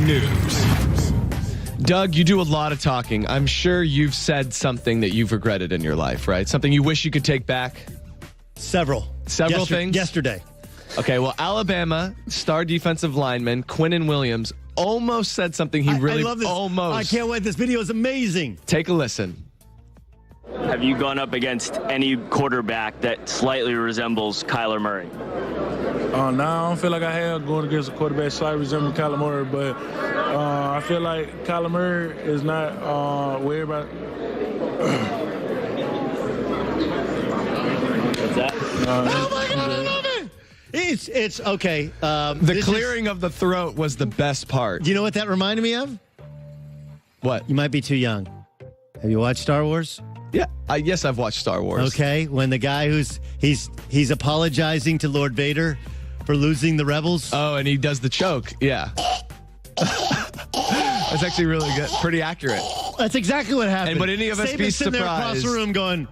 breaking news. Doug, you do a lot of talking. I'm sure you've said something that you've regretted in your life, right? Something you wish you could take back? Several Things? Yesterday. Okay, well, Alabama star defensive lineman Quinnen Williams almost said something he really I love this. almost. I can't wait. This video is amazing. Take a listen. Have you gone up against any quarterback that slightly resembles Kyler Murray? No, I don't feel like I have going against a quarterback slightly resembling Kyler Murray, but I feel like Kyler Murray is not where everybody. What's that? Oh my God, I love it. It's okay. The clearing of the throat was the best part. Do you know what that reminded me of? What? You might be too young. Have you watched Star Wars? Yeah. Yes, I've watched Star Wars. Okay, when the guy he's apologizing to Lord Vader for losing the rebels. Oh, and he does the choke. Yeah. That's actually really good. Pretty accurate. That's exactly what happened. And would any of us be sitting there across surprised? the room going,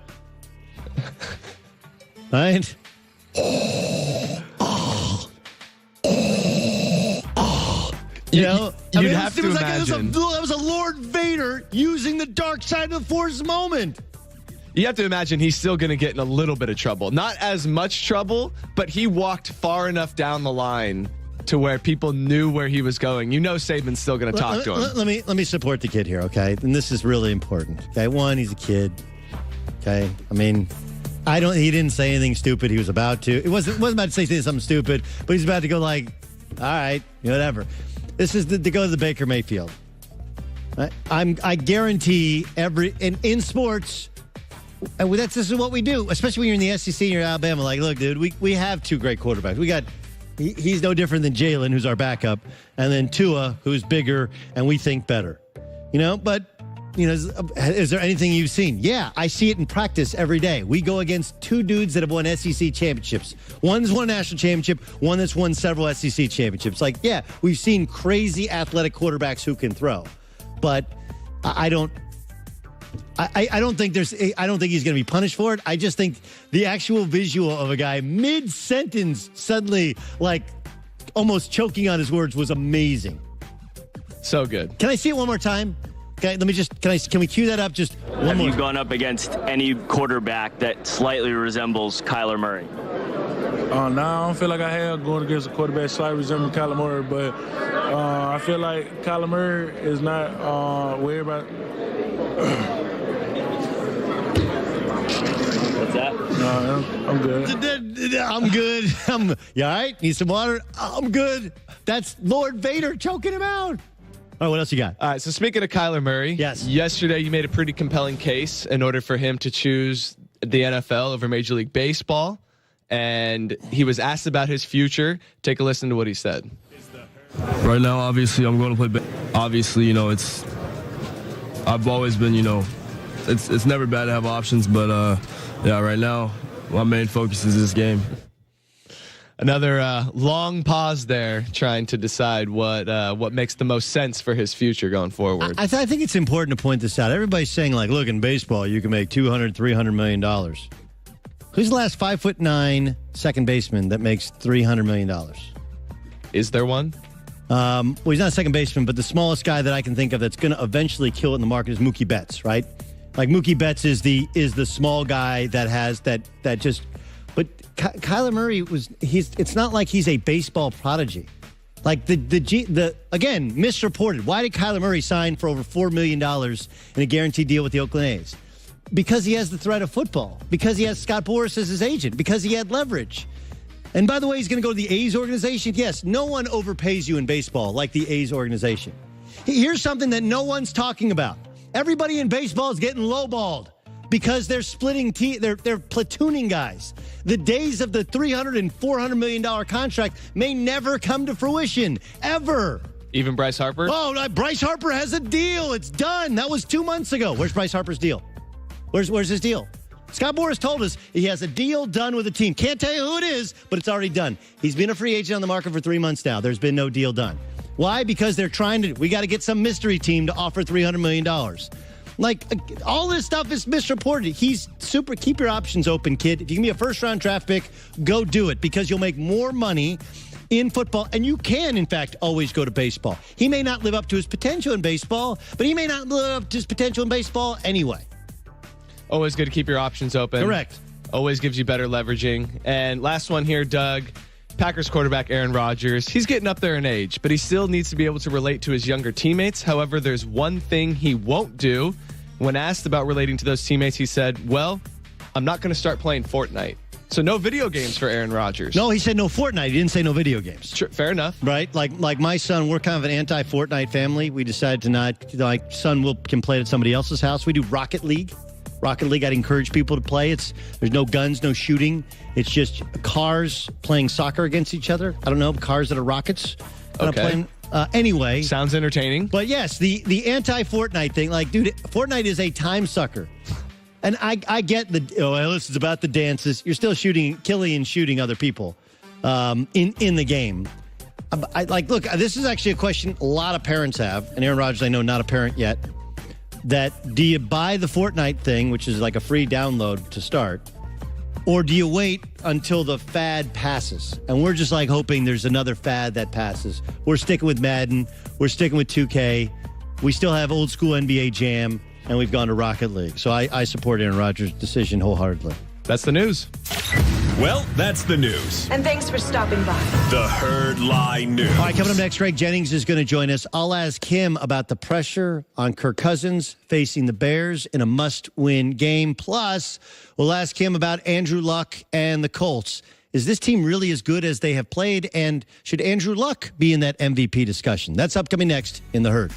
right? You know, you'd have to imagine. imagine. That was a Lord Vader using the dark side of the Force moment. You have to imagine he's still going to get in a little bit of trouble. Not as much trouble, but he walked far enough down the line to where people knew where he was going. You know Saban's still going to talk to him. Let me support the kid here, okay? And this is really important. Okay, one, he's a kid. Okay, I mean, he didn't say anything stupid. He was about to. It wasn't about to say something stupid, but he's about to go like, all right, whatever. This is to go to the Baker Mayfield. I guarantee in sports. This is what we do, especially when you're in the SEC and you're Alabama. Like, look, dude, we have two great quarterbacks. He's no different than Jalen, who's our backup, and then Tua, who's bigger, and we think better. You know, but you know, is there anything you've seen? Yeah, I see it in practice every day. We go against two dudes that have won SEC championships. One's won a national championship, one that's won several SEC championships. Like, yeah, we've seen crazy athletic quarterbacks who can throw, but I don't think he's going to be punished for it. I just think the actual visual of a guy mid-sentence suddenly like almost choking on his words was amazing. So good. Can I see it one more time? Okay, can we cue that up just one more? Have you gone up against any quarterback that slightly resembles Kyler Murray? No, I don't feel like I have going against a quarterback slightly resembling Kyler Murray, but I feel like Kyler Murray is not where everybody. What's that? No, I'm good. I'm good. You all right? Need some water? I'm good. That's Lord Vader choking him out. All right, what else you got? All right, so speaking of Kyler Murray, yes. Yesterday you made a pretty compelling case in order for him to choose the NFL over Major League Baseball, and he was asked about his future. Take a listen to what he said. Right now, obviously, I'm going to play. Obviously, you know, I've always been, you know, it's never bad to have options, but yeah, right now, my main focus is this game. Another long pause there, trying to decide what makes the most sense for his future going forward. I think it's important to point this out. Everybody's saying, like, look, in baseball, you can make $200, $300 million. Who's the last 5'9" second baseman that makes $300 million? Is there one? Well, he's not a second baseman, but the smallest guy that I can think of that's going to eventually kill it in the market is Mookie Betts, right? Like Mookie Betts is the small guy that has that just. But Kyler Murray it's not like he's a baseball prodigy. Like the again, misreported. Why did Kyler Murray sign for over $4 million in a guaranteed deal with the Oakland A's? Because he has the threat of football. Because he has Scott Boras as his agent. Because he had leverage. And by the way, he's going to go to the A's organization. Yes, no one overpays you in baseball like the A's organization. Here's something that no one's talking about. Everybody in baseball is getting lowballed because they're splitting they're platooning guys. The days of the $300 and $400 million contract may never come to fruition, ever. Even Bryce Harper? Oh, Bryce Harper has a deal. It's done. That was 2 months ago. Where's Bryce Harper's deal? Where's his deal? Scott Boras told us he has a deal done with a team. Can't tell you who it is, but it's already done. He's been a free agent on the market for 3 months now. There's been no deal done. Why? Because they're we got to get some mystery team to offer $300 million. Like, all this stuff is misreported. He's super. Keep your options open, kid. If you give me a first-round draft pick, go do it because you'll make more money in football, and you can, in fact, always go to baseball. He may not live up to his potential in baseball, but he may not live up to his potential in baseball anyway. Always good to keep your options open. Correct. Always gives you better leveraging. And last one here, Doug. Packers quarterback Aaron Rodgers. He's getting up there in age, but he still needs to be able to relate to his younger teammates. However, there's one thing he won't do. When asked about relating to those teammates, he said, well, I'm not going to start playing Fortnite. So no video games for Aaron Rodgers. No, he said no Fortnite. He didn't say no video games. Sure, fair enough. Right? Like my son, we're kind of an anti-Fortnite family. We decided to not, like, son can play at somebody else's house. We do Rocket League. Rocket League, I'd encourage people to play. There's no guns, no shooting. It's just cars playing soccer against each other. I don't know, cars that are rockets. Okay. Anyway. Sounds entertaining. But yes, the anti-Fortnite thing, like, dude, Fortnite is a time sucker. And I get this is about the dances. You're still killing and shooting other people in the game. Look, this is actually a question a lot of parents have. And Aaron Rodgers, I know, not a parent yet. That do you buy the Fortnite thing, which is like a free download to start, or do you wait until the fad passes? And we're just like hoping there's another fad that passes. We're sticking with Madden. We're sticking with 2K. We still have old school NBA Jam, and we've gone to Rocket League. So I support Aaron Rodgers' decision wholeheartedly. That's the news. Well, that's the news. And thanks for stopping by. The Herd Lie News. All right, coming up next, Greg Jennings is going to join us. I'll ask him about the pressure on Kirk Cousins facing the Bears in a must-win game. Plus, we'll ask him about Andrew Luck and the Colts. Is this team really as good as they have played? And should Andrew Luck be in that MVP discussion? That's upcoming next in The Herd.